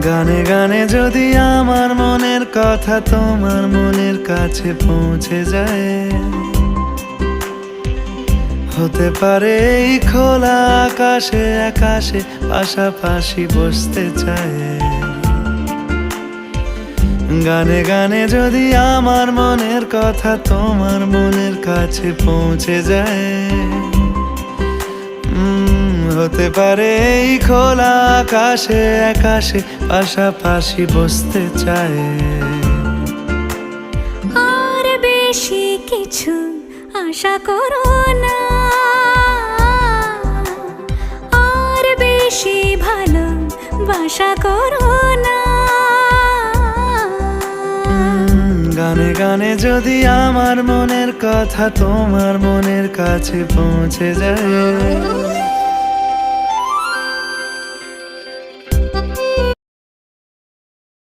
গানে গানে যদি আমার মনের কথা তোমার মনের কাছে পৌঁছে যায়, হতে পারে এই খোলা আকাশে আকাশে পাশাপাশি বসতে চায়। গানে গানে যদি আমার মনের কথা তোমার মনের কাছে পৌঁছে যায়, হতে পারে এই খোলা আকাশে আকাশে পাশাপাশি বসতে চায়। আর বেশি কিছু আশা করো না, আর বেশি ভালোবাসা করো না। গানে গানে যদি আমার মনের কথা তোমার মনের কাছে পৌঁছে যায়,